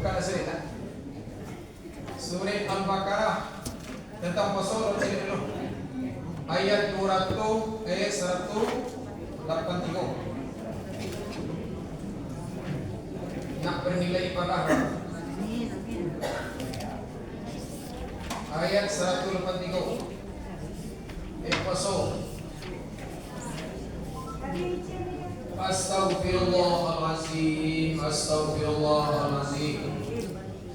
buka surat. Surat Al-Baqarah tentang pasal dulu. Ayat 200 ayat 183. Nak bernilai pada ayat 183. Pasal Astaghfirullahalazim, astaghfirullahalazim.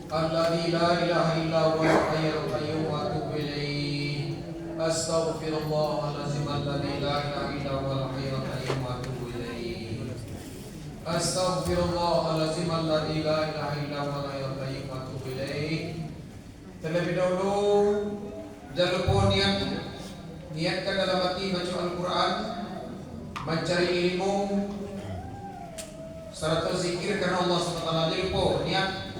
Alladzi la ilaha illa huwal hayyul qayyum wa atubu ilaih. Astaghfirullahalazim, alladzi la ilaha illa huwal hayyul qayyum wa atubu ilaih. Astaghfirullahalazim, alladzi la ilaha illa huwal hayyul qayyum wa atubu ilaih. Terlebih dahulu jangan lupa niatkan dalam hati baca Al-Quran, mencari ilmu serta zikir karena Allah SWT. Jangan lupa niat.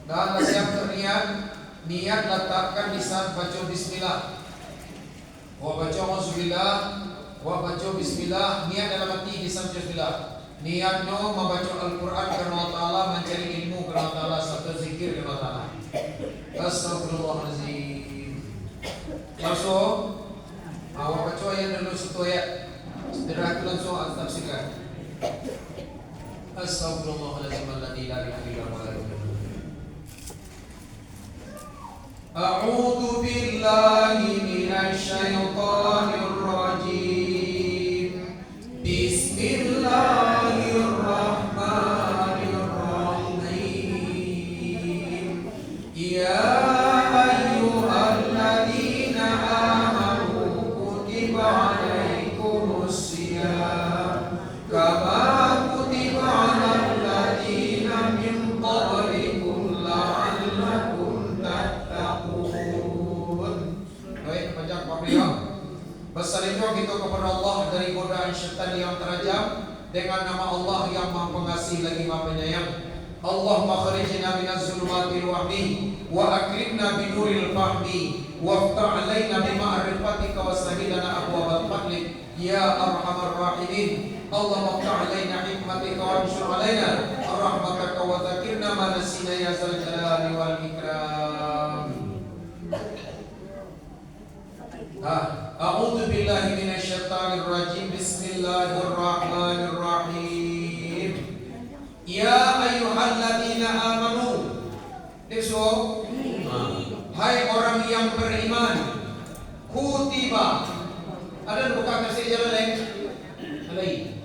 Dan siap berniat, niat letakkan di saat baca bismillah. Wa baca auzubillah, wa baca bismillah, niat dalam hati di saat bismillah. Niatnya membaca Al-Quran karena Allah Ta'ala, mencari ilmu karena Allah Ta'ala, serta zikir karena Allah Ta'ala. Astagfirullahaladzim. Langsung awak baca ayat dulu satu ayat. Setelah itu langsung tafsirkan. Astagfirullahaladzim alladzi la ilaha illa huwa. A'udzu billahi minasy syaithanir rajim. Bismillahirrahmanirrahim. Ya bersalinglah kita kepada Allah dari godaan syaitan yang terajam dengan nama Allah yang Maha Pengasih lagi Maha Penyayang. Allahumma kharijna minaz zulumati wahmi wa akrimna binuril fahmi waftah alaina bima'rifatika wa sahilana abwabal fadlik ya arhamar rahimin. Allahumma aftah alaina hikmatika wa anshur alaina rahmataka wa dzakirna ma nasina ya zal jalali wal ikram. A'udzu billahi minasy syaithanir rajim. Bismillahirrahmanirrahim. Ya ayyuhalladzina amanu. Deso. Hai orang yang beriman. Kutiba. Ada bukan kasih jalan lain? Lain.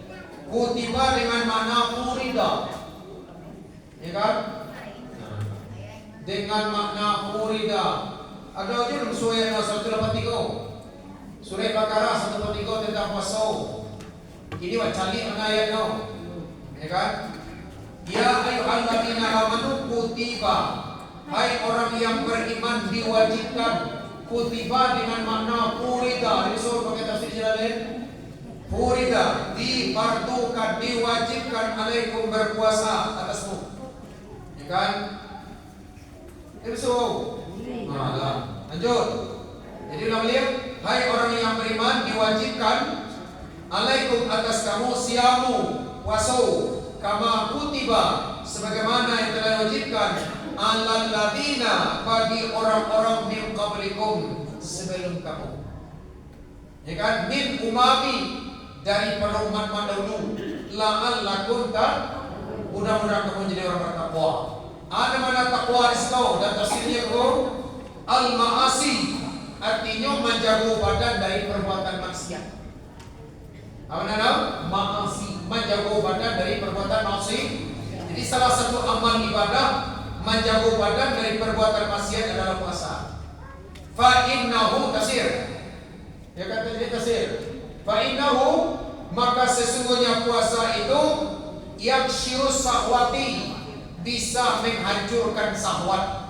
Kutiba dengan makna furida. Ya kan? Dengan makna furida. Ada aja dalam surah 183. Surah Baqarah 183 tentang puasa. Ini wacali ayat no. Ya kan? Ya ayyuhalladzina amanu kutiba. Hai orang yang beriman diwajibkan. Kutiba dengan makna furida. Ini surah pakai tafsir jalan. Furida, difardukan, diwajibkan alaikum berpuasa atasmu. Ya kan? Itu surah. Lanjut. Jadi ulang lihat. Hai orang yang beriman diwajibkan alaikum atas kamu siamu puasa kama kutiba sebagaimana yang telah diwajibkan alal ladina bagi orang-orang min qablikum sebelum kamu. Ya kan? Min umami dari para umat dahulu la'allakum mudah-mudahan kamu jadi orang bertakwa. Ada mana takwa di situ dan tafsirnya itu al-ma'asi artinya menjaga badan dari perbuatan maksiat. Apa nama? Ma'asi, menjaga badan dari perbuatan maksiat. Jadi salah satu amal ibadah menjaga badan dari perbuatan maksiat adalah puasa. Fa innahu tasir. Ya kata dia tasir. Fa innahu maka sesungguhnya puasa itu yakshiru sahwati, bisa menghancurkan syahwat.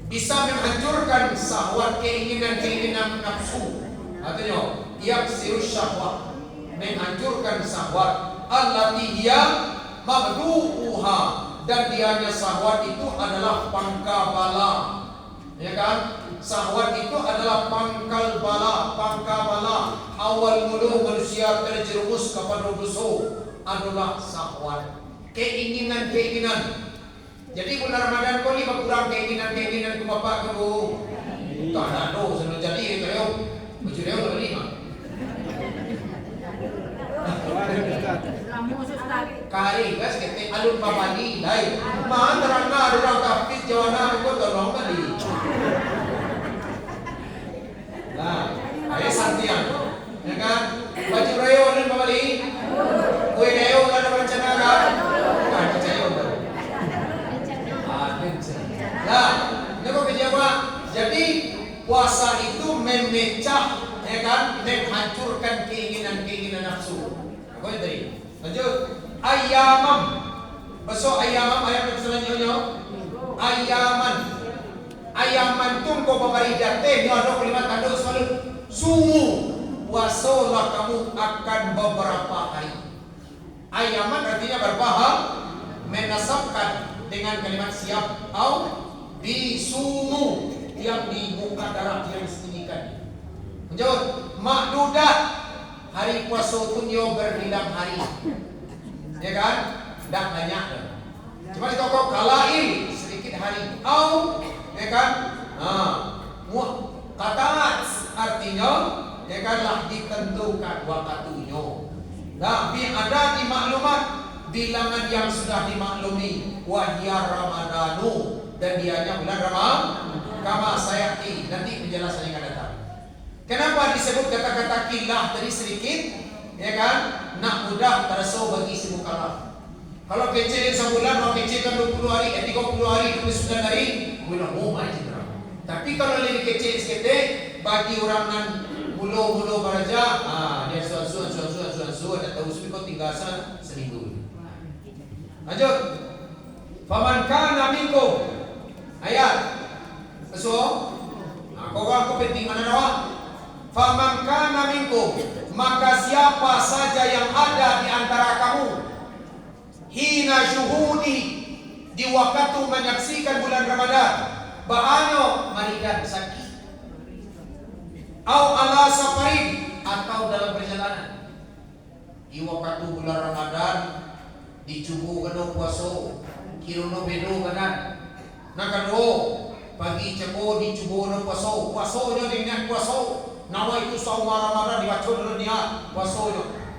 Bisa menghancurkan syahwat, keinginan-keinginan nafsu. Artinya yaksiru syahwat, menghancurkan syahwat. Allati hiya mabdu'uha, dan dianya syahwat itu adalah pangkal bala. Ya kan? Syahwat itu adalah pangkal bala, pangkal bala. Awal mula manusia terjerumus kepada dosa adalah syahwat. keinginan. Jadi bulan Ramadan kau ni berkurang keinginan ku bapak kau. Tak ada doh sebelum jadi kalau baju dia udah lima. Kali guys kita alun babani dai. Maan terangna orang tapis jawana ko tolong kali. Nah, ayo santian. Ya kan? Baju raya alun babani. Kue raya ada rencana kan? Kan percaya betul. Nah, ini kok kejawab. Jadi puasa itu memecah, ya kan, menghancurkan keinginan nafsu. Aku tadi. Lanjut. Ayamam. Besok ayamam ayat selanjutnya. Ayaman tun ko pabaridate no 5 tanda selalu sumu puasalah kamu akan beberapa hari. Ayaman artinya berpaham menasabkan dengan kalimat siap au disumu yang dibuka darah yang disembunyikan. Lanjut. Makdudat hari puasa tunyo berbilang hari. Ya kan? Tak banyak dah. Cuma itu kau kalail sedikit hari. Au, ya kan? Kataat artinya ya kan lah ditentukan waktunya. Nah, ada di maklumat bilangan yang sudah dimaklumi wahya Ramadanu dan dianya bulan Ramadan. Kama sayati nanti penjelasannya akan datang. Kenapa disebut kata-kata kilah tadi sedikit? Ya kan? Nak mudah terasa bagi si mukallaf. Kalau kecilin sebulan, mau kecilkan 20 hari, 30 hari, 29 hari, boleh mau aja. Tapi kalau lebih kecil sedikit, bagi orang nan bulu baraja, dia suan, dah tahu sudah kau tinggal seminggu. Lanjut. Faman kana minkum. Ayat. So, kau penting mana doa? Faman kana minkum, maka siapa saja yang ada di antara kamu hina syuhudi di waktu menyaksikan bulan Ramadan ba'ano maridan sakit au ala safarin atau dalam perjalanan di waktu bulan Ramadan dicubu kena puasa kirono bedo kanan nakado pagi cebo dicubu kena puasa dengan puasa nama itu sauma Ramadan dibaca dulu niat puasa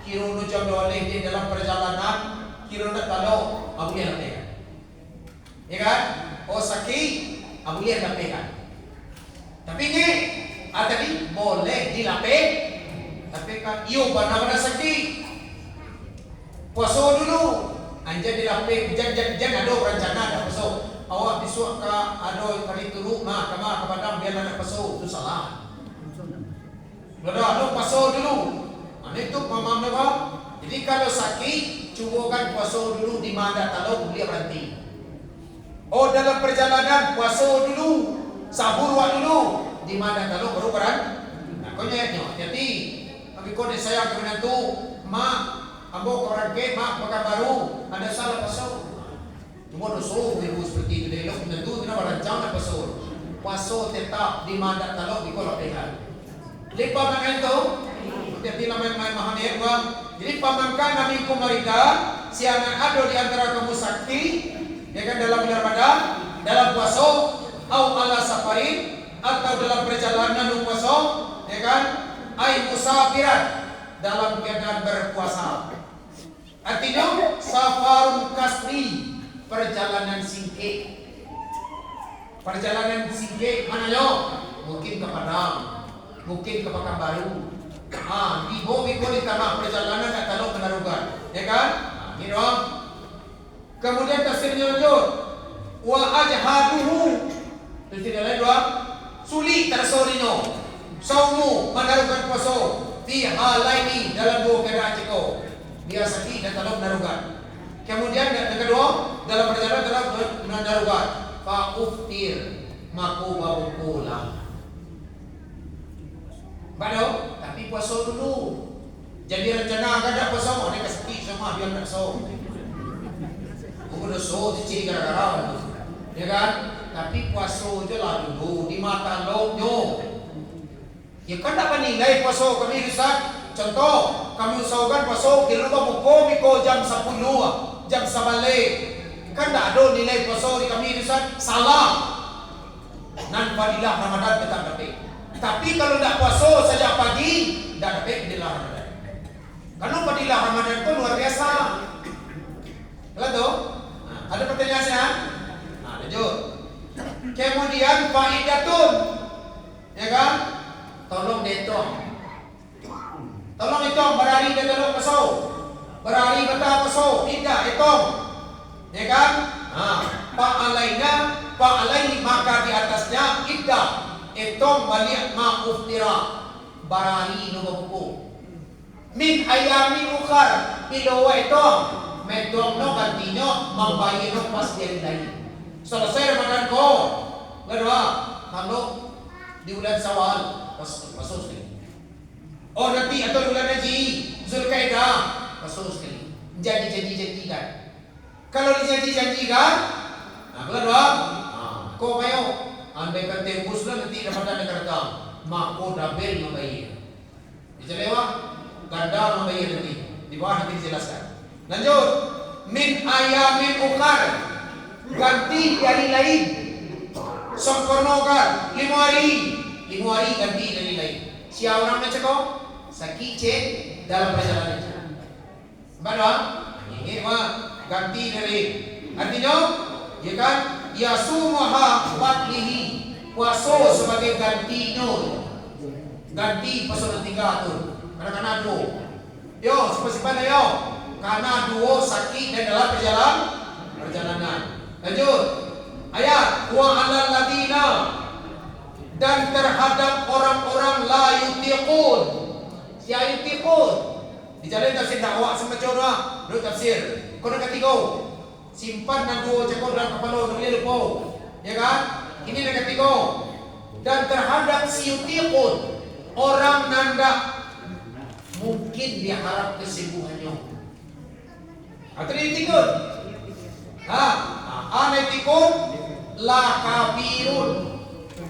kirono jam 2 di dalam perjalanan kirono kalau abulian lapekan. Ya kan? Oh sakit abulian lapekan. Tapi ini tadi boleh dilapekan. Iyo benar-benar sakit. Puasa dulu. Anjir dilapek jangan ada rencana ada puasa. Awak besok ke ada kali turu mah ke padang biar nak puasa itu salah. Ada puasa dulu. Itu paham apa? Jadi kalau sakit cubakan puasa dulu di mana kalau boleh berhenti. Oh dalam perjalanan puasa dulu, sahur dulu di mana kalau baru berhenti. Nah, kau nyatanya hati-hati. Tapi kau disayang kemudian tu, mak, ambo orang ke, mak pakai baru ada salah puasa. Cuma dosa ibu seperti itu deh. Lo tentu kita berancang puasa. Puasa tetap di mana kalau di kolam pekan. Lepas makan itu, hati-hati main mahamir bang. Jadi pamankan nabi kumarida si anak ada di antara kamu sakti, ya kan dalam bulan Ramadan, dalam puasa, au ala safarin atau dalam perjalanan puasa, ya kan, ai musafiran dalam keadaan berpuasa. Artinya safarun kasri perjalanan singkit. Perjalanan singkit mana yo? Mungkin ke Padang, mungkin ke Pekanbaru. Di hobi ko ditambah perjalanan tak tahu penarugan, ya kan? Gitu. Kemudian tafsirnya lanjut. Wa ajhaduhu. Tafsir lain dua. Sulit tersorino. Saumu menarugan puasa fi halaini dalam dua keadaan ceko. Dia sakit dan tahu penarugan. Kemudian yang kedua dalam perjalanan dalam penarugan. Fa uftir maku babukulah. Baru, tapi puasa dulu. Jadi rencana ada puasa, ada kesepi semua biar tak so. Bukan dosa, ciri gara-gara, ya kan? Tapi puasa je lah dulu di mata longnya. Ya kan tak nilai puasa kami Ustaz. Contoh, kami usahakan puasa kira-kira buku jam 10. jam sabalik. Kan tak ada nilai puasa di kami Ustaz. Salah. Nan fadilah Ramadan tetap dapat. Tapi kalau tak puasa saja pagi, tak dapat fadilah Ramadan. Kalau fadilah Ramadan pun luar biasa. Kalau tu, ada pertanyaan saya? Lanjut. Kemudian faidatun, ya kan? Tolong dihitung. Tolong hitung berhari dia tolong pasau. Berhari kata pasau, tidak hitung. Ya kan? Fa'alaihi maka di atasnya iddah. Hitung balik ma'uftira. Berhari nombor buku. Min ayamin ukhar. Pilawa hitung. Medong no gantinya membayar no pas dari lain. Selesai Ramadan ko. Kedua, kalau di bulan Syawal masuk sekali. Oh nanti atau bulan Haji Zulkaidah masuk sekali. Janji-janjikan. Kalau dijanji-janjikan, kedua, kau mayo andai kata tembus lah nanti Ramadan akan datang, maka double membayar. Dijelewa ganda membayar nanti. Di bawah nanti dijelaskan. Lanjut, min ayamin ukhar, ganti dari lain. Sempurnakan 5 hari ganti dari lain. Siapa orang macam kau? Sakit cek dalam perjalanan. Baca, ini mah ganti dari. Artinya, ya kan? Yasumaha watlihi, puasa sebagai ganti nur, ganti pasal 3 tu. Kadang-kadang tu, yo siapa yo. Karena dua sakit dan dalam perjalanan. Lanjut. Ayat wa 'alal ladina, dan terhadap orang-orang la yutiqun. Sia yutiqun. Dijalin tafsir dakwah semacam doa. Dua tafsir. Kena ketiga. Simpan dan dua cekor dalam kepala boleh lupa. Ya kan? Ini yang ketiga. Dan terhadap si yutiqun, orang nanda mungkin diharap kesembuhannya. Atau ditikun. Anetikun la kabirun,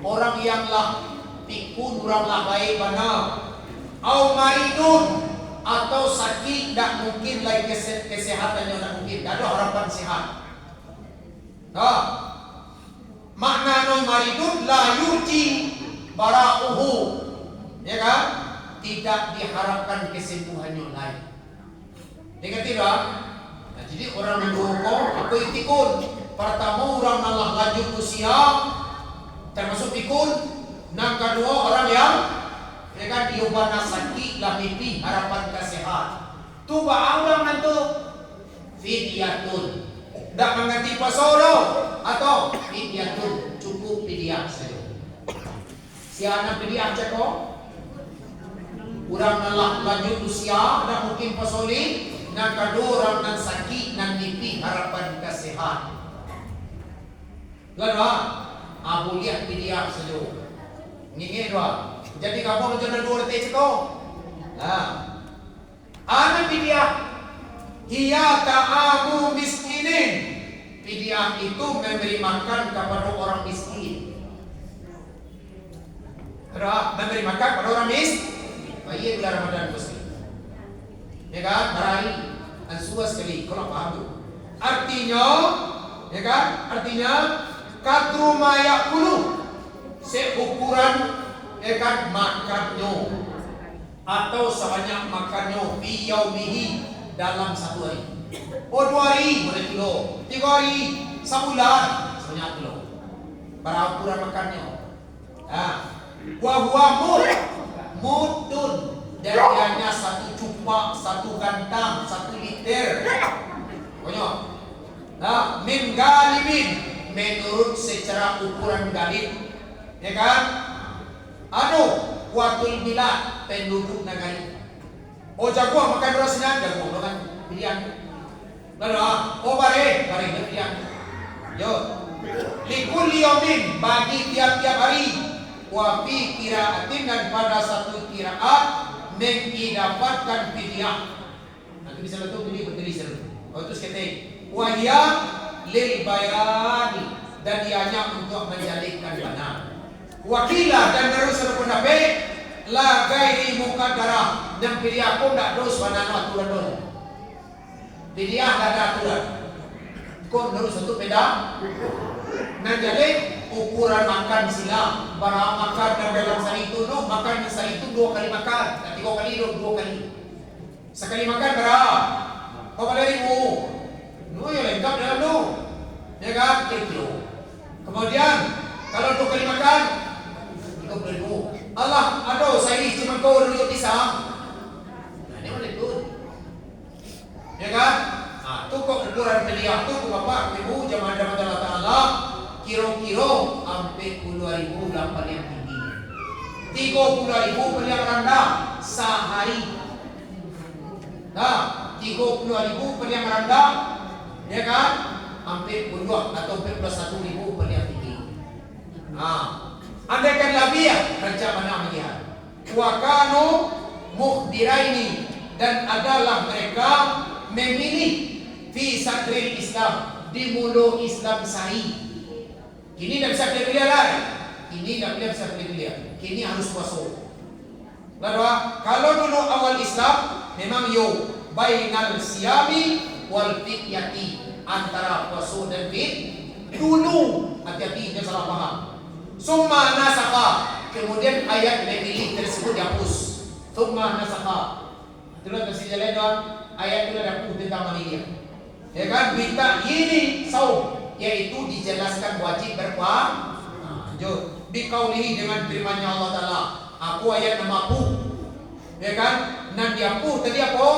orang yang lah pikun, orang lah baik benar. Au maridun, atau sakit tak mungkin lagi kesehatannya tak mungkin, tak ada harapan sehat. Makna no maridun la yurji bara'uhu, ya kan? Tidak diharapkan kesembuhannya lagi. Dia tidak. Jadi orang mendukung apa itikun. Pertama orang malah lanjut usia termasuk pikun. Yang kedua orang yang kan diubahna sakit lah mimpi harapan kesehat. Tu orang nanti fidyatun. Tak mengganti pasal atau fidyatun, cukup fidyah saja. Si anak fidyah cakap orang malah lanjut usia tak mungkin pasali. Yang kedua orang nan sakit nan mimpi harapan kesehat. Lalu abu lihat dia saja. Ngingin dua. Jadi kamu macam dua detik cekok. Anak dia hiya ta'amu miskinin. Fidyah itu memberi makan kepada orang miskin. Memberi makan kepada orang miskin. Baik bulan Ramadan mesti. Ya kan? Berani ansua sekali kalau paham tu. Artinya, ya kan? Artinya kadru ma yakulu, seukuran ya kan makannya atau sebanyak makannya fi yaumihi, dalam satu hari. Oh 2 hari boleh kilo, 3 hari, sebulan sebanyak kilo. Berapa ukuran makannya? Wa huwa mudun, dan ianya 1 cupak, 1 gantang, 1 liter. Pokoknya min galibin, menurut secara ukuran galib, ya kan? Watul bilad, penduduk negara. Oh jago makan rasanya jago dengan pilihan. Lalu bare pilihan. Yo, likulli yaumin, bagi tiap-tiap hari, wa fi qiraatin, dan pada satu qiraat mendapatkan fidyah. Nanti bisa letup ini berdiri seru. Oh terus kata wahya lil bayani, dan ianya untuk menjalinkan benar. Wakilah dan terus pendapat la gairi muqaddarah, dan pilih aku tak dos banana aturan. Dia nggak ada aturan. Kok menurut satu beda? Nah jadi ukuran makan sila, barang makan dalam sehari itu, no makan sehari itu 2 kali makan, 3 kali, 2 kali. Sekali makan berapa? Kau pada ribu, no yang lengkap dalam no, ya kan? Kilo. Kemudian kalau 2 kali makan, 30.000. Allah, aduh saya cuma kau duduk pisang. Nah ini boleh tuh, ya kan? Nah, tu kok ukuran beliau tu bapak ibu jamaah Allah Taala kira-kira sampai 10.000 lapan yang tinggi, 30.000 yang rendah sehari. Nah, 30.000 yang rendah, ya kan? Sampai 10 atau 41.000 yang tinggi. Nah, andaikan lebih ya raja mana melihat. Wakanu muhdiraini, dan adalah mereka memilih fi sadril Islam, di mulu Islam sahih. Kini tidak bisa pilih lagi. Ini tidak bisa pilih. Kini harus puasa. Lalu kalau dulu awal Islam memang bainal siyami wal fityati, antara puasa dan fit. Dulu hati-hati jangan salah paham. Summa nasakha, kemudian ayat memilih tersebut dihapus. Summa nasakha. Itulah kasih jalan doang. Ayat itu ada tentang mania. Ya kan? Berita ini saum, yaitu dijelaskan wajib berpuasa. Lanjut. Biqaulihi, dengan firman-Nya Allah Taala. Aku ayat mampu. Ya kan? Nan dihapus tadi apa?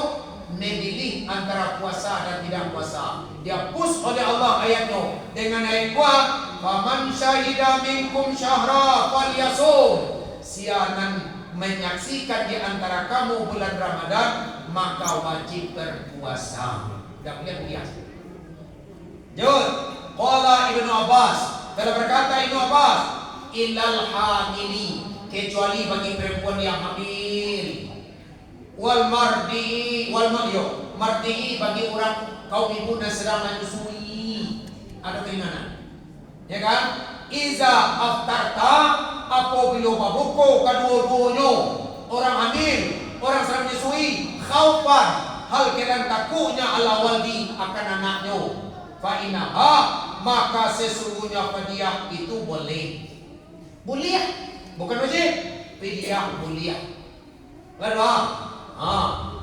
Memilih antara puasa dan tidak puasa. Dihapus oleh Allah ayatnya dengan ayat kuat. Faman syahida minkum syahra falyasum. Sianan menyaksikan di antara kamu bulan Ramadan, maka wajib berpuasa. Tidak boleh kuliah. Jod, qala Ibnu Abbas, dalam berkata Ibnu Abbas, illal hamili, kecuali bagi perempuan yang hamil, wal mardi, bagi orang kaum ibu dan sedang menyusui, ada keinginan, ya kan? Iza aftarta, apabila mabuko kedua-duanya, orang hamil, orang sedang menyusui, khaufan, hal keadaan takutnya ala waldi akan anaknya, fa inaha, maka sesungguhnya fidyah itu boleh, bukan wajib, fidyah boleh. Lalu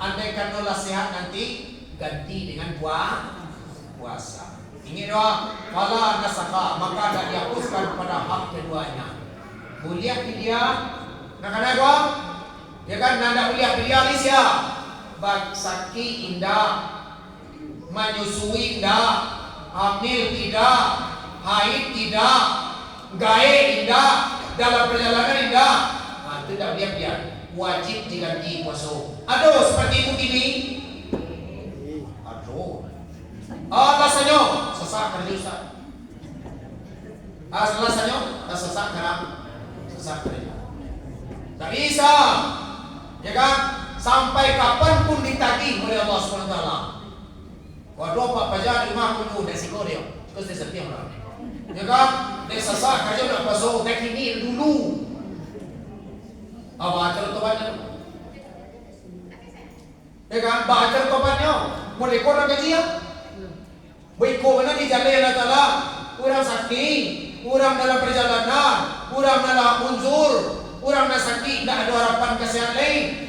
andaikan Allah sehat nanti ganti dengan puasa. Ingat doa, fala nasakha, maka tidak dihapuskan pada hak keduanya. Boleh fidyah, nak kena doa, ya kan? Nanda boleh fidyah Alicia. Sakit indah, menyusui indah, hamil tidak, haid tidak, gae indah, dalam perjalanan indah. Nah, itu tidak dia wajib diganti puasa. Aduh, seperti itu gini. Aduh. Alasannya sesak kerja Ustaz. Alasannya sesak kerja. Tak bisa, ya kan? Sampai kapanpun ditagih oleh Allah SWT. Waduh Pak Pajar di rumah aku udah siko dia. Terus dia setiap orang. Ya kan? Dia sesak kerja udah pasok tek ini dulu. Baca tobatnya. Ya kan? Baca tobatnya. Mulai kau nak gaji ya? Baik kau mana di jalan Allah Taala. Orang sakit, orang dalam perjalanan, orang dalam unzur, orang nak sakit, tidak ada harapan kesehatan lain.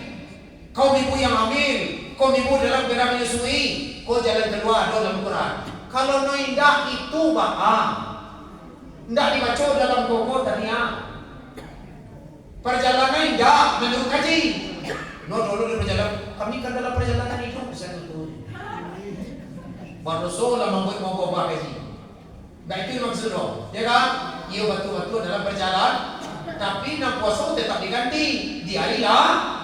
Kaum ibu yang hamil, kaum ibu dalam keadaan menyusui, kau jalan keluar dalam Quran. Kalau no indah itu tidak dibaca dalam pokok tania. Perjalanan indah menurut kaji. No dulu di perjalanan, kami kan dalam perjalanan itu bisa tutur. Baru lama buat mau bawa kaji. Baik itu maksudnya, ya kan? Iya betul-betul dalam perjalanan, tapi nak puasa tetap diganti di hari lah.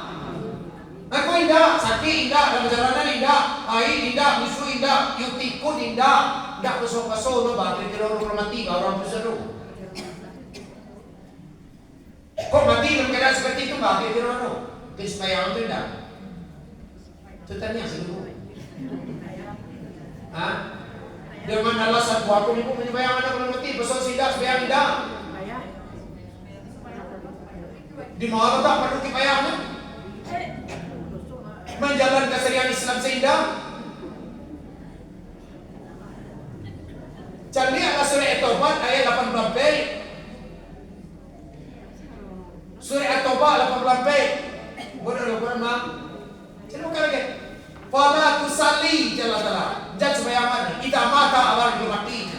Aku indah, sakit indah, dalam perjalanan indah, haid indah, musuh indah, yutikun indah, tidak kesok-kesok, no bagi kira-kira mati, orang berseru. Kok mati dalam keadaan seperti itu bagi kira-kira? Kesepayahan itu indah. Itu tanya seluruh. Dengan alasan buat aku ibu menyembayang anak belum mati, besok sidak, sebayang indah. Di mana tak perlu kipayahnya? Menjalankan keserian Islam seindah. At-Taubah ayat 18. Surah At-Taubah 18. Boleh Al-Quran mah? Sino ka lagi? Fala tusalli jalla. Jangan sembayangan. Kita mata awal mati.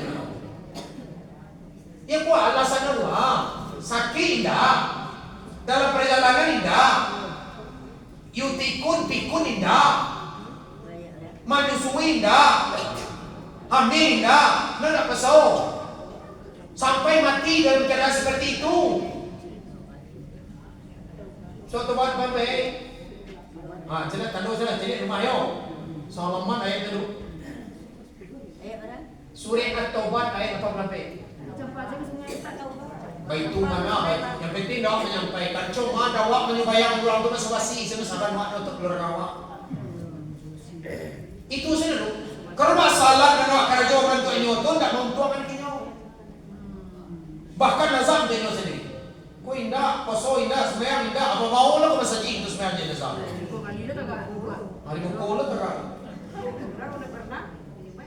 Ya kuah alasan dua. Sakit indah. Dalam perjalanan indah. Yutikun pikun indah. Manusui indah. Hamil indah. Nggak pesau. Sampai mati dalam keadaan seperti itu. Suatu buat baik. Jelas tanduk jelas jadi rumah yo. Solomon ayat itu. Surah At-Taubah ayat 18. Baik itu mana baik. Yang penting dah menyampaikan. Cuma dawak menyubayang orang tu masih sama wak untuk keluar awak. Itu saja dulu. Kalau masalah dan awak kerja orang tu inyo tu tak mentuakan kinyo. Bahkan nazam dia sendiri. Ko indah, poso indah, sembahyang indah. Apa mau lah ko masajid tu sembahyang dia nazam. Hari buku lah tak.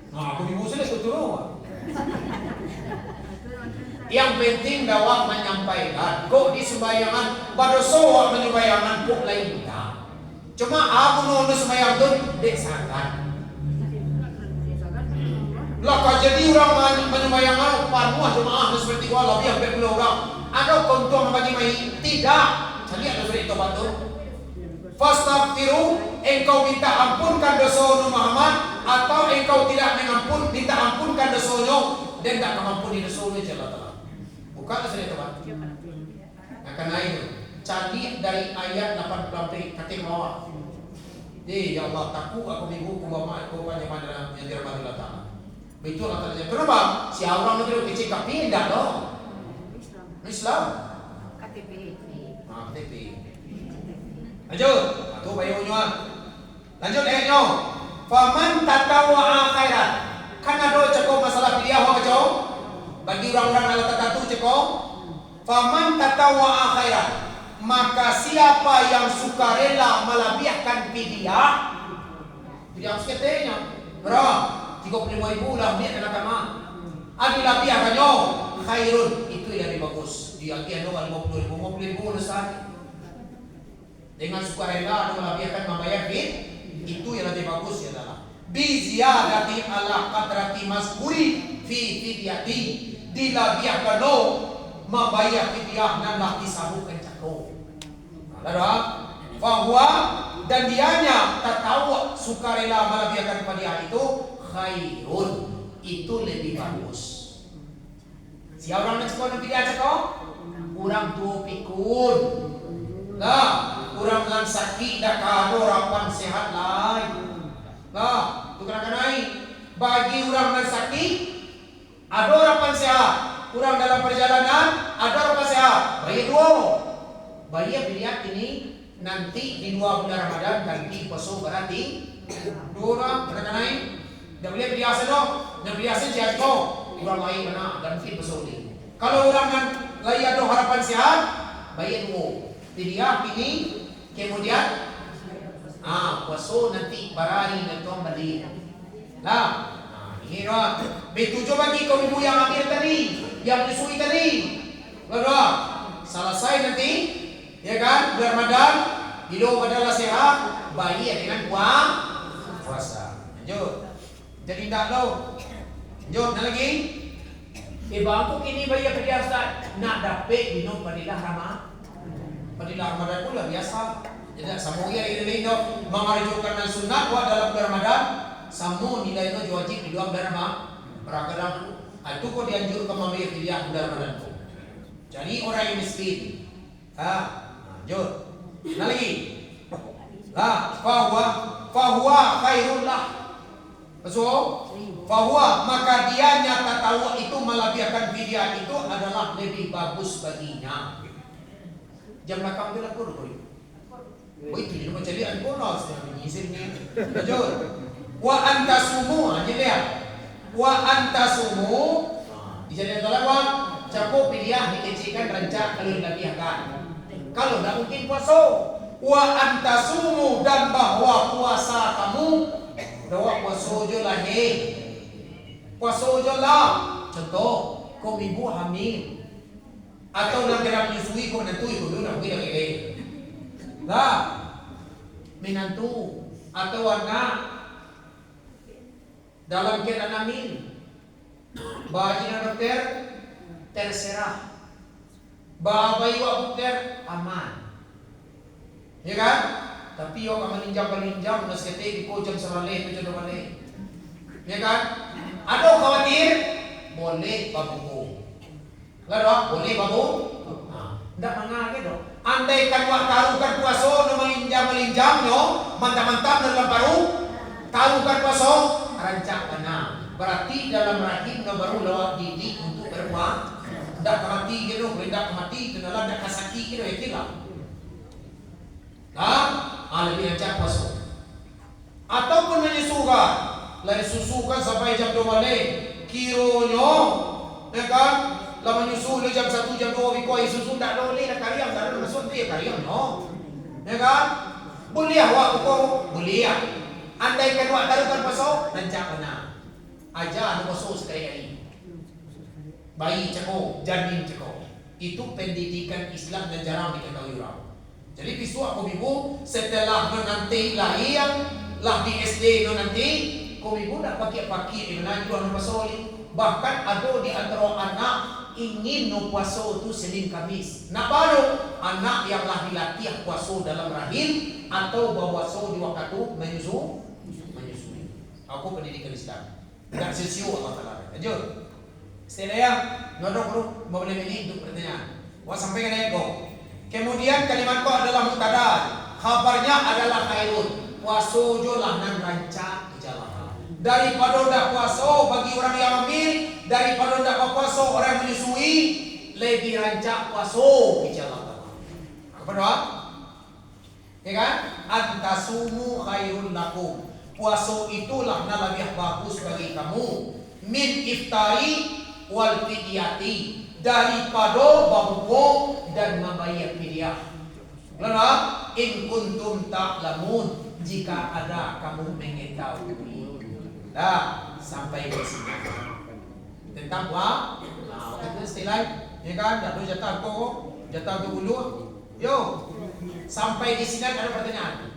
Aku di musim itu turun. Yang penting dawak menyampaikan. Kok di sembayangan pada soal menyembayangan kok lain tak. Cuma aku nunggu sembayang tu desakan. Lah kau jadi orang menyembayangan panuah jemaah seperti gua lebih hampir 10 orang. Ada keuntungan bagi mai? Tidak. Jadi ada surat taubat tu. Fastaghfiru, engkau minta ampunkan dosa Muhammad, atau engkau tidak minta ampunkan dosa dan tak mengampuni dosa Allah. Bukanlah surat taubat. Akan naik. Cari dari ayat 80 kata bawah. Ya Allah, takut aku minggu kumama aku banyak mana yang dirahmati Allah Taala. Betul Allah Taala. Kenapa? Si orang itu kecil tapi enggak loh. Islam. KTP. KTP. Lanjut. Itu bayunya. Lanjut ayatnya. Faman tatawwa'a khairan. Kan ada cakap masalah pilihan apa cakap? Bagi orang-orang ala tertentu cakap. Faman tatawwa'a khairan. Maka siapa yang sukarela melebihkan fidyah. Fidyah seketanya. Berapa? 35,000 lah niat anak mah. Adi lebihkannya khairun. Itu yang lebih bagus. Di akhir 50,000 lesat. Dengan sukarela melebihkan membayar itu yang lebih bagus ya adalah biziyadati ala qadrati maskuri fi fidyati dilebihkan lo membayar fidyah dan lah disarukan cakro. Lalu bahwa dan dianya tertawa sukarela melebihkan fidyah itu khairun, itu lebih bagus. Siapa orang nak sekolah fidyah cakro? Kurang tua pikun. Lah, kurang dengan sakit dah kado rapan sehat lain. Lah, tu kena naik. Bagi orang dengan sakit, ada rapan sehat. Kurang dalam perjalanan, ada rapan sehat. Bayar dua. Bayar biliat ini nanti di 2 bulan Ramadan ganti puasa berarti 2 orang kena naik. Dah boleh biasa dong. Dah biasa sihat kau. Orang lain mana ganti puasa ini. Kalau orang yang lagi ada harapan sehat, bayar dua. Dia ini kemudian puasa nanti barari dan tuan balik. Lah, ini lah. Betujuh bagi kaum ibu yang ambil tadi, yang menyusui tadi. Lalu selesai nanti, ya kan? Bulan Ramadan, hidup adalah sehat, bayi dengan puasa. Lanjut. Jadi tak tahu. Lanjut lagi. Bangku kini bayi kerja Ustaz nak dapat minum padilah ramah. Padilah Ramadan pula biasa. Jadi semua yang ini dok mengajukan sunat buat dalam bulan Ramadan. Semua nilai itu wajib di dalam bulan Ramadan. Kadang itu kok dianjurkan membayar fidyah bulan Ramadan tu. Jadi orang yang miskin. Lanjut. Lagi. Fahuwa khairun lah. Betul? Fahuwa maka dianya tatawwa itu melebihkan fidyah itu adalah lebih bagus baginya. Jam belakang dia lapor kau. Itu dia macam lihat bonus yang menyizinnya. Lanjut. Wa antasumu aja lihat. Wa antasumu di jalan tolak cakup fidyah dikecilkan rancak kalau dilebihkan. Kalau tidak mungkin puasa. Wa antasumu dan bahwa puasa kamu bahwa puasa je lah puasa je lah. Contoh kung ibu hamil. Atau nang kira menyusui kung menantui kung doon ang pinag-igay. Lah, minantu atau anak dalam keadaan hamil. Bahaji na dokter, terserah. Bahabayu dokter, aman. Ya kan? Tapi yo kamelinjam-melinjam naskete ko jam sa mali, medyo na mali. Ya kan? Ano khawatir? Boleh babu. Laro, boleh babu? Ndak mangage do. Andai kan wa tarukan puaso no malinjam-malinjam no, mantap-mantap dalam baru tarukan puaso rancak kana. Berarti dalam rahim no baru lawak didik untuk berbuat. Ndak mati gitu, ndak mati kenalan ndak kasaki gitu ya kira. Lebih rancak puaso. Ataupun menyusukan, lain susukan sampai jam 2 malam. Kironyo, ya kan? Lah menyusul jam 1 jam 2 bikoi susu tak boleh nak kariam tak ada masuk dia kariam no. Ya kan? Boleh awak ko, boleh. Andai kan awak tarukan pasal rancak mana. Aja anu pasal sekali-kali. Bayi ceko, janin ceko. Itu pendidikan Islam dan jarang diketahui orang. Jadi bisu aku ibu setelah nanti lahir lah di SD nanti kau ibu nak pakai di mana jual pasal. Bahkan ada di antara anak ingin no puasa itu Senin Kamis. Nak baru anak yang lah dilatih puasa dalam rahim atau puasa di waktu menyusui. Aku pendidikan Islam. Tak sesiu Allah Taala. Lanjut. Setelah nodok mau boleh ini untuk pertanyaan. Wah sampai kan ego. Kemudian kalimat ko adalah mubtada. Khabarnya adalah khairun. Puasa jo lah nan rancak jalan. Daripada ndak puasa bagi orang yang hamil, daripada ndak puasa orang yang menyusui, lebih rancak puasa bicara Allah. Apa doa? Ya kan? Antasumu khairul lakum. Puasa itulah yang lebih bagus bagi kamu. Min iftari wal fidyati. Daripada berbuka dan membayar fidyah. Lalu in kuntum ta'lamun, jika ada kamu mengetahui. Dah sampai di sini tentang apa? Kita istilah, ya kan? Jatuh jatah ke bulu. Yo, sampai di sini ada pertanyaan.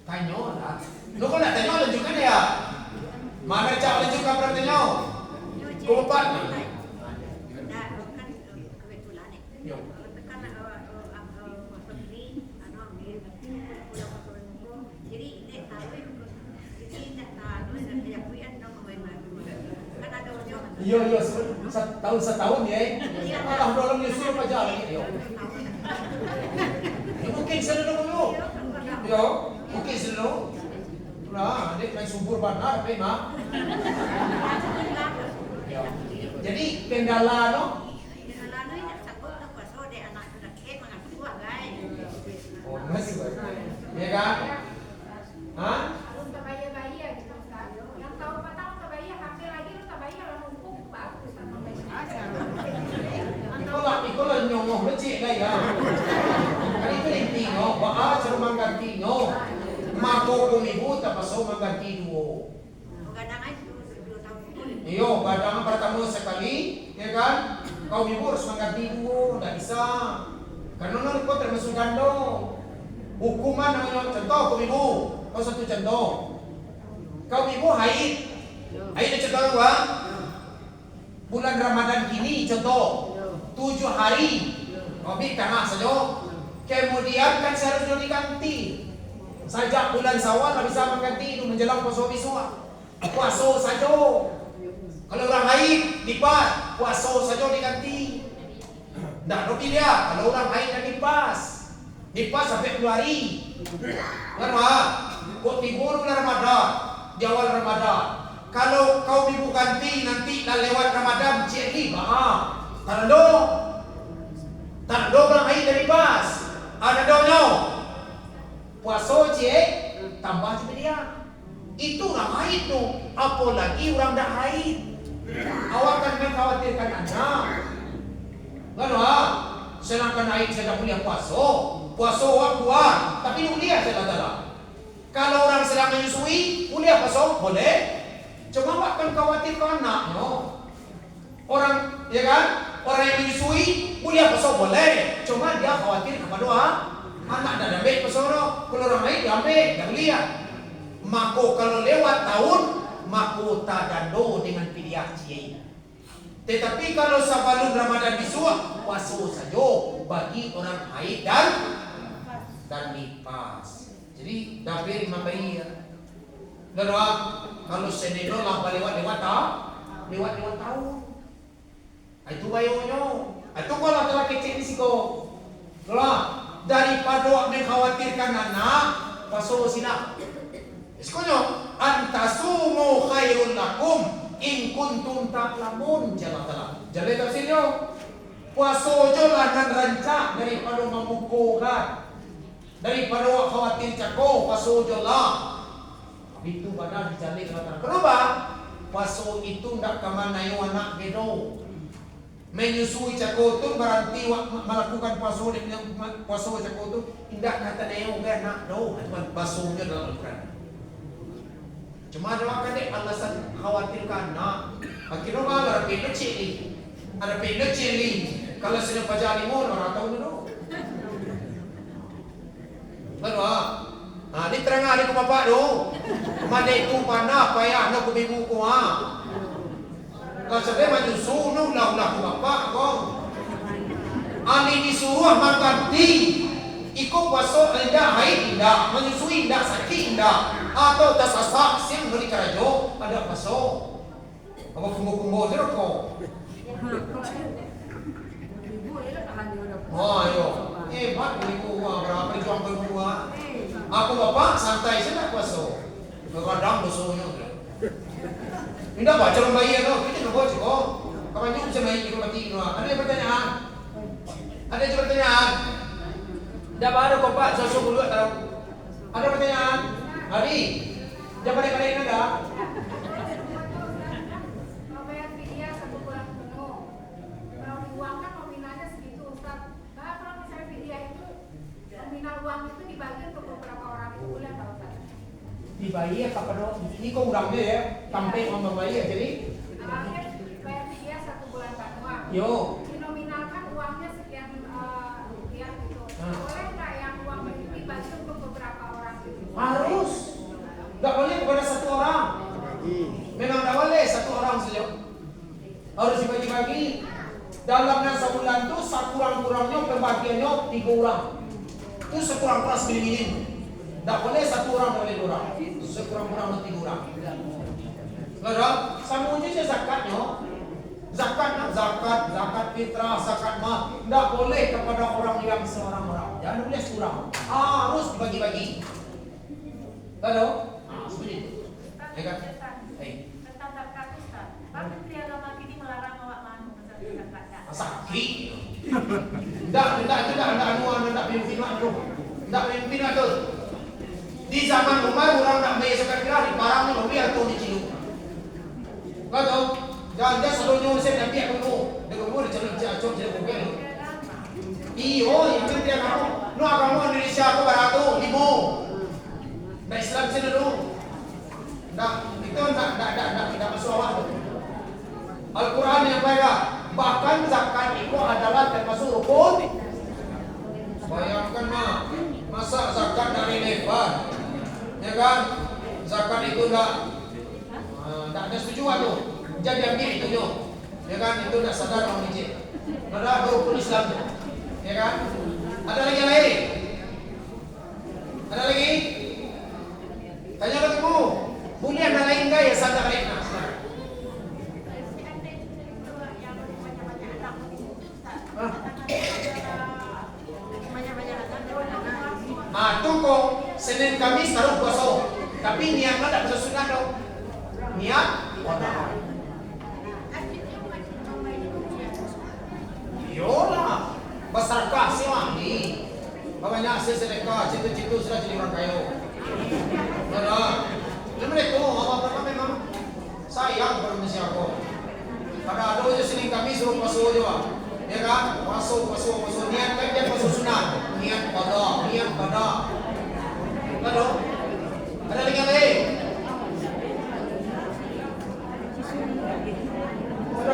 Tanya lah. Lo kok nak tanya lanjutkan ya? Mana cak lanjutkan pertanyaan? Keempat. Iya, setahun ya. Allah dalam nyusul apa jalan ya. Mungkin selalu dulu. Yo, mungkin selalu. Nah, adik main subur benar, memang. Jadi kendala no. Oh, masih baik. Ya kan? Hah? Ikaw nyongoh becik kaya. Kan itu inti no. Baa cara mangganti no. Mako kumibu tapaso mangganti duo. Iyo, badangan pertama sekali, ya kan? Kau ibu harus mengganti duo, tidak bisa. Karena nanti kau termasuk gando. Hukuman namanya contoh kau ibu, kau satu contoh. Kau ibu haid, haid contoh dua. Bulan Ramadan kini contoh 7 hari, Obi tengah saja. Kemudian kan seharusnya diganti. Sajak bulan Syawal bisa mengganti itu menjelang puasa besok. Puasa saja. Kalau orang haid lipat, puasa saja diganti. Tidak rugi dia. Kalau orang haid dan lipas sampai 2 hari. Kenapa? Kau tidur bulan Ramadan, di awal Ramadan. Kalau kau ibu ganti nanti dah lewat Ramadan, cik bah. Tak ada orang haid dan lipas. Ada dono. Puasa cik tambah cuma dia. Itu orang haid tu. Apalagi orang dah haid. Awak kan mengkhawatirkan anak. Kenapa? Sedangkan haid saya dah boleh puasa. Puasa awak kuat. Tapi boleh saya kata. Kalau orang sedang menyusui, boleh puasa? Boleh. Cuma awak kan khawatirkan anak. No. Orang, ya kan? Orang yang menyusui, kuliah pasal boleh. Cuma dia khawatir kepada anak dan ambil pesono. Kalau orang lain diambil, dan lihat. Mako kalau lewat tahun, mako tak dando dengan pilihan ciai. Tetapi kalau sebelum Ramadan disuap, puasa saja bagi orang haid dan nifas. Jadi dapir lima bayi ya. Lalu kalau seneno lah lewat tahun. Itu bayonyo. Itu kalau telah kecil di siko. Lah daripada mengkhawatirkan anak, paso sina. Sekonyo antasumu khairun lakum in kuntum ta'lamun jalatala. Jadi tafsirnya puasa jo lan rancak daripada memukukan. Daripada khawatir cako puasa jo lah. Itu pada dijalik kata. Kenapa? Puasa itu ndak kemana yo anak bedo. Menyusui cako tu berarti melakukan puasa cako tu tidak kata neo ke nak do, cuma basuhnya dalam Al-Quran. Cuma ada kadang alasan khawatirkan nak. Akhirnya malah ada pindah cili. Kalau sudah pajari mo orang tahu dulu. Baru ni terang hari ko bapak do. Mana itu panah payah nak kubibu ko Kalau saya menyusu ulah ko bapak ko. Ani disuruh makan di. Iko puasa indah haid indah, menyusui indah sakit indah, atau tersasak sim beri karajo ada puasa. Apa kumbo terus ko? Oh ayo, hebat ibu berapa juang berdua. Aku bapak santai saja puasa. Kadang dosonya. Indah baca lembaga no, kita nak baca ko. Kapan juga bisa main ikut mati no. Ada pertanyaan? Ada pertanyaan? Dah baru kau pak, sosok dulu tahu. Ada pertanyaan? Hari, jangan balik-balik ada. Kalau bayar fidyah 1 bulan penuh, kalau diuangkan nominalnya segitu Ustaz. Nah, kalau misalnya fidyah itu nominal uang itu dibagi untuk beberapa orang itu boleh nggak Ustaz? Dibayar kepada ini kau urangnya ya, sampai membayar jadi. Bayar fidyah 1 bulan penuh. Yo. Dinominalkan uangnya sekian rupiah gitu. Boleh nggak yang uang itu dibagi untuk beberapa orang itu? Harus. Enggak boleh kepada satu orang. Memang tidak boleh satu orang saja. Harus dibagi-bagi. Dalamnya sebulan itu sekurang-kurangnya pembagiannya 3 orang. Itu sekurang-kurang minim. Tidak boleh satu orang, boleh 2 orang. Sekurang-kurangnya 3 orang. Lalu, sama saja zakatnya. Zakat fitrah, zakat mah tidak boleh kepada orang yang seorang orang. Jangan boleh seorang. Harus dibagi-bagi. Lalu, seperti itu. Ya kan? Tentang zakat Ustaz. Pak Menteri Agama kini melarang awak manu zakat. Sakit. Tidak pimpin itu. Di zaman Umar orang nak bayar zakat fitrah di barangnya membeli atau dicium. Kau jangan selalu saya nanti aku dengan dia calon jadi mobil. Iyo, yang penting kamu, agama Indonesia aku barato 5. Nah Islam sini dulu. Nah itu tidak masuk awal. Al-Quran yang baik. Bahkan zakat itu adalah termasuk rukun. Bayangkan masa zakat dari lebar, ya kan? Zakat itu tidak ada setuju tuh. Jadi ambil itu yo, ya kan? Itu tidak sadar orang ini. Ada rukun Islam, ya kan? Ada lagi yang lain? Ada lagi? Tanya lagi mu, boleh ada lain nggak ya sadar lain? Tunggu Senin Kamis taruh puasa, tapi niatnya tidak bisa sunat dong. Niat wada. Yolah, besar kasih wangi. Bapaknya hasil sedekah, citu-citu sudah jadi orang kaya. Benar. Memang itu apa memang sayang pada manusia aku. Pada ada aja Senin Kamis suruh puasa aja. Ya kan? Puasa. Niat kan dia puasa sunat. Niat pada. Lalu, ada lagi yang lain? Ada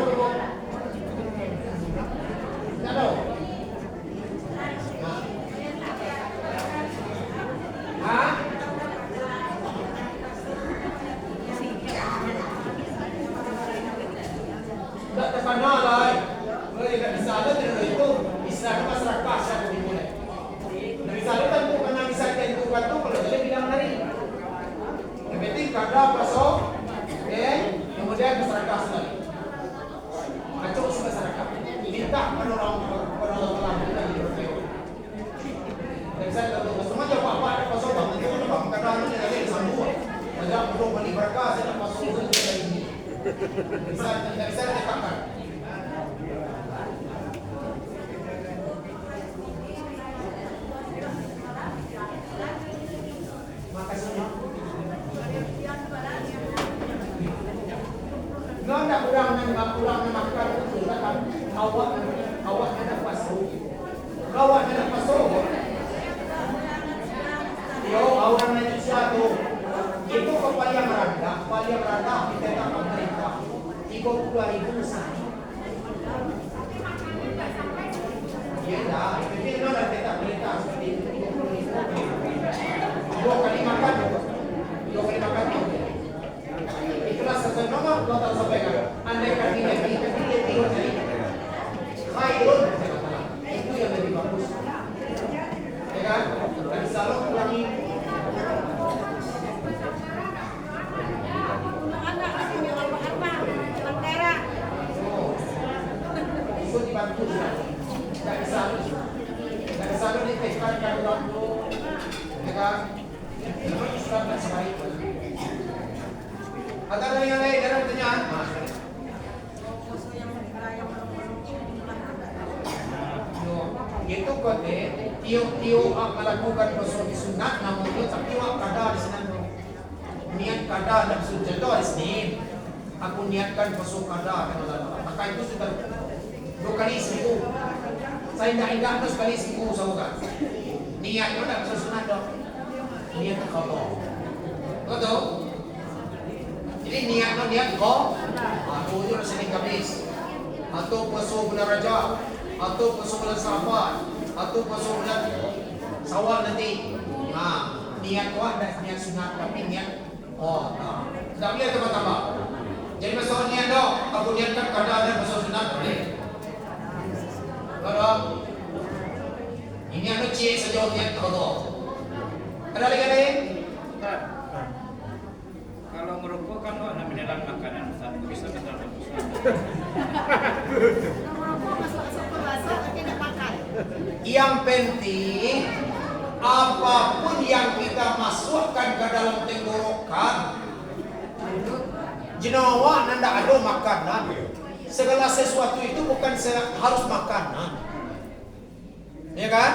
Kada pasok. Okay. Kemudian masyarakat lagi. Acok sa masyarakat. Minta orang kita di Borneo. Dan saya kata semua jawab apa ada pasok bang. Itu bang kada ni ada sambung. Ada perlu beli berkah saya pasok itu dari ini. Saya katakan. Nggak kurang makan itu kan awak ada pasok. Awak ada pasok. Yo awak ada siapa? Itu kepala meranda kita tak pemerintah. 32,000 sehari. Iya dah, itu ada kita pemerintah seperti itu 30,000. 2 kali makan. Itulah sesuai nomor total sampaikan. Andai kata kita tiga kali, khairun itu yang lebih bagus. Ya kan? Dan selalu ulangi. Itu dibantu. Dari selalu diteskan waktu. Ya kan? Memang Islam tak sebaik. Ada yang lain dalam pertanyaan? Itu kote, tio melakukan puasa sunat, namun itu tapi wak kada di sana. Niat kada dan sujud itu hari Senin. Aku niatkan puasa kada, maka itu sudah 2 kali seminggu. Saya tidak itu sekali seminggu sahaja. Niat itu tidak puasa sunat dong. Niat kada. Betul? Jadi niat kau, aku itu Senin Kamis, atau puasa bulan Rajab, atau puasa bulan Safar, atau puasa bulan Syawal nanti. Nah, niat kau ada niat sunat, tapi niat tidak boleh tambah-tambah. Jadi masalah niat dong, aku niatkan kada ada puasa sunat boleh. Kalau ini anu cik sejauh niat kau. Ada lagi lain? Kalau merokok kan ada mineral makanan, satu bisa minta Yang penting apapun yang kita masukkan ke dalam tenggorokan, jenawa nanda ada makanan. Segala sesuatu itu bukan harus makanan, ya kan?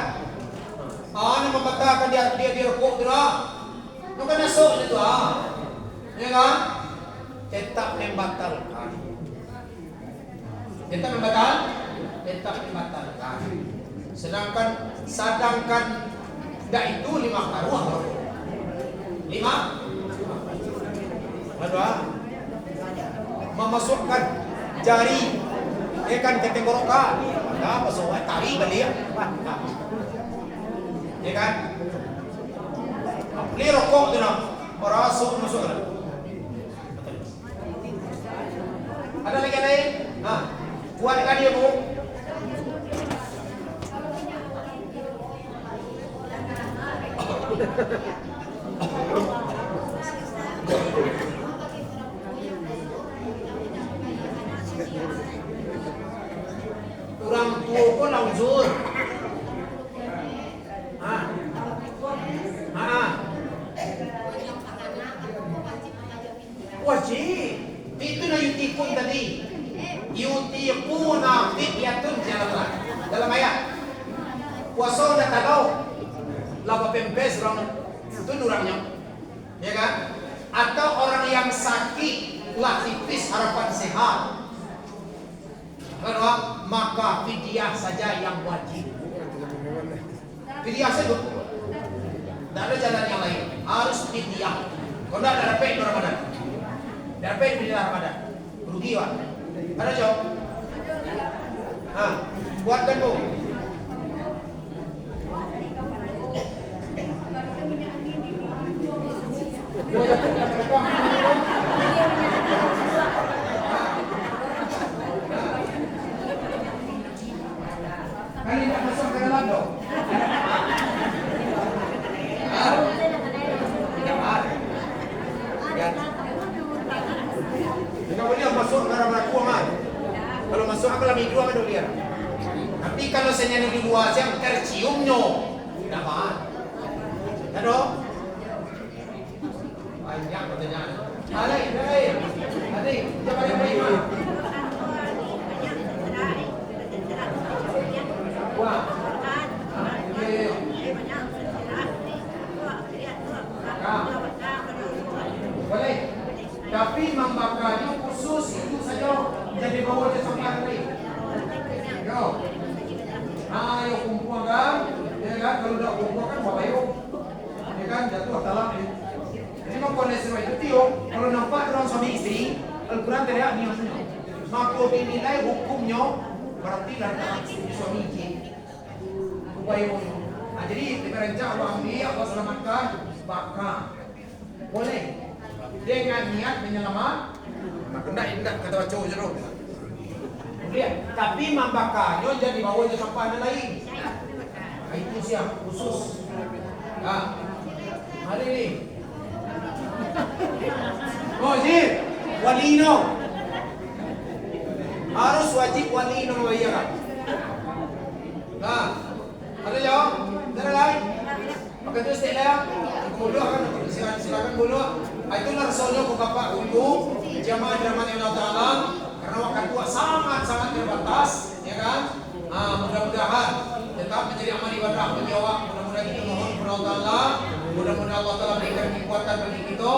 Ini membatalkan dia dirokok tu lah, bukan masuk itu ya kan? Tetap membatalkan. Tetap membatalkan. Sedangkan dah itu 5 karuah. 5 Kedua, memasukkan jari ke tenggorokan. Ada pasal tari balik. Ya kan? Beli rokok tu nak. Masuk. Ada lagi lain? Kuatkan dia bu. Orang tua pun langsung. Wajib. Itu na yutikun tadi. Yutikuna fidyatun dalam ayat. Puasa dah tahu. Lapa pempes orang itu orangnya. Ya kan? Atau orang yang sakit lah tipis harapan sehat. Kedua, maka fidyah saja yang wajib. Fidyah saja. Tidak ada jalan yang lain. Harus fidyah. Kalau tidak ada dapat Ramadan. Dapat fidyah Ramadan. Rugi wak. Ada jawab? Buatkan bu. Kali tak masuk ke dalam dong. Tidak ada. kami dua kan lihat. Tapi kalau saya di luar yang terciumnya, dapat. Ada? Banyak pertanyaan. Ada, jangan yang wah. Boleh. Tapi membakarnya khusus itu saja. Jadi bawa dia sampai hari. Yo. Ayo kumpul kan? Ya kan? Kalau udah kumpul kan bawa ayo. Ya kan? Jatuh dalam. Jadi mau kondisi itu tio. Kalau nampak orang suami istri, Al-Quran tidak niatnya. Maka dinilai hukumnya berarti lantaran suami istri. Nah, jadi diperencana Allah ambil, Allah selamatkan, bakar. Boleh. Dengan niat menyelamat. Enggak kata baca jeruk. Lihat, tapi membakarnya jadi bawa je sampai ada lain. Nah, itu siap khusus. Nah, hari ini. Oh, Zir, walino. Harus wajib walino bayar. Nah, ada jawab? Ada lain? Maka itu istilah. Bulu akan silakan bulu. Itulah rasulnya ke bapak ibu jamaah dirahmati Allah Taala karena waktu tua sangat terbatas, ya kan? Mudah-mudahan tetap menjadi amal ibadah menjawab. Mudah-mudahan kita mohon kepada Allah Taala. Mudah-mudahan Allah Taala berikan kekuatan bagi kita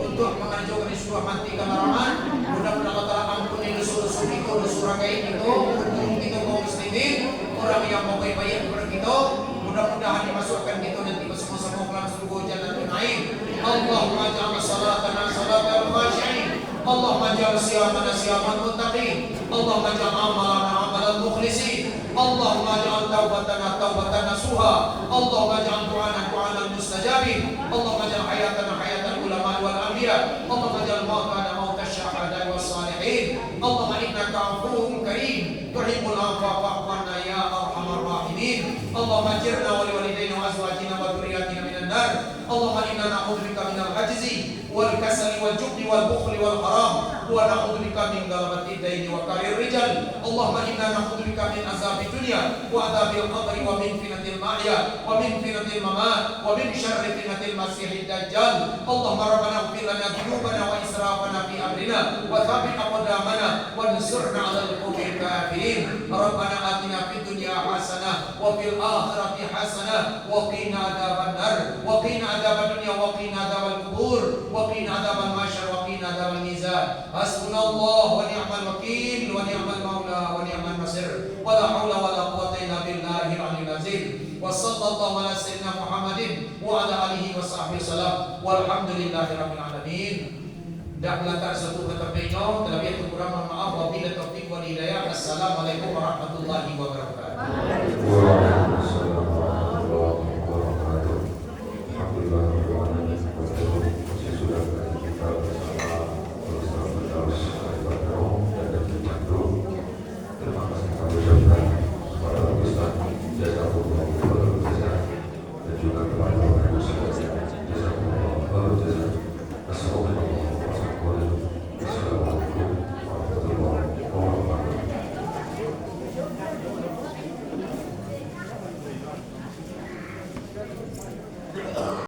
untuk mengajukan sebuah mati kelarangan. Mudah-mudahan Allah Taala ampuni dosa-dosa kita, dosa rakyat kita, untuk kita kaum muslimin, orang yang mau baik kepada kita. Mudah-mudahan dimasukkan kita nanti bersama-sama ke dalam surga jannatul naim. Allahumma ja'al salatana salatal khashi'in. Allahumma ja'al siyamana siyamal muttaqin. Allahumma ja'al amalana amalan mukhlisin. Allahumma ja'al taubatana taubatan nasuha. Allahumma ja'al du'ana du'anan mustajabin. Allahumma ja'al hayatana hayatan ulama wal anbiya. Allahumma ja'al mautana mautas syuhada was salihin. Allahumma innaka afuwwun karim tuhibbul afwa fa'fu anna ya arhamar rahimin. Allahumma ajirna wa liwalidayna wa azwajina wa dhurriyyatina minan nar. Allahumma inna na'udzubika minal ajzi wal kasali wal jubni wal bukhli wal haram wa na'udzubika min ghalabati daini wa karir rijal. Allahumma inna na'udzubika min azabi dunya wa adzabil qabri wa min fitnatil mahya wa min fitnatil mamat wa min syarri fitnatil masiihid dajjal. Allahumma rabbana ighfir lana dhunubana wa israfana fi amrina wa thabbit aqdamana wansurna 'alal qawmil kafirin. Rabbana atina fid dunya hasanah wa fil akhirati hasanah wa qina adzabannar wa qina adzaban dunya wa qina adzabal kubur wa qina adzabal mahsyar wa qina adzabal mizan. Hasbunallahu wa ni'mal wakil wa ni'mal maula wa ni'mal nasir wa la haula wa la quwwata illa billahil aliyyil azim. Wa sallallahu ala sayyidina Muhammadin wa ala alihi wa sahbihi wasallam walhamdulillahi rabbil alamin. Dan lantar satu kata beliau terlebih kurang mohon maaf wabillahi taufiq wal hidayah. Assalamualaikum warahmatullahi wabarakatuh.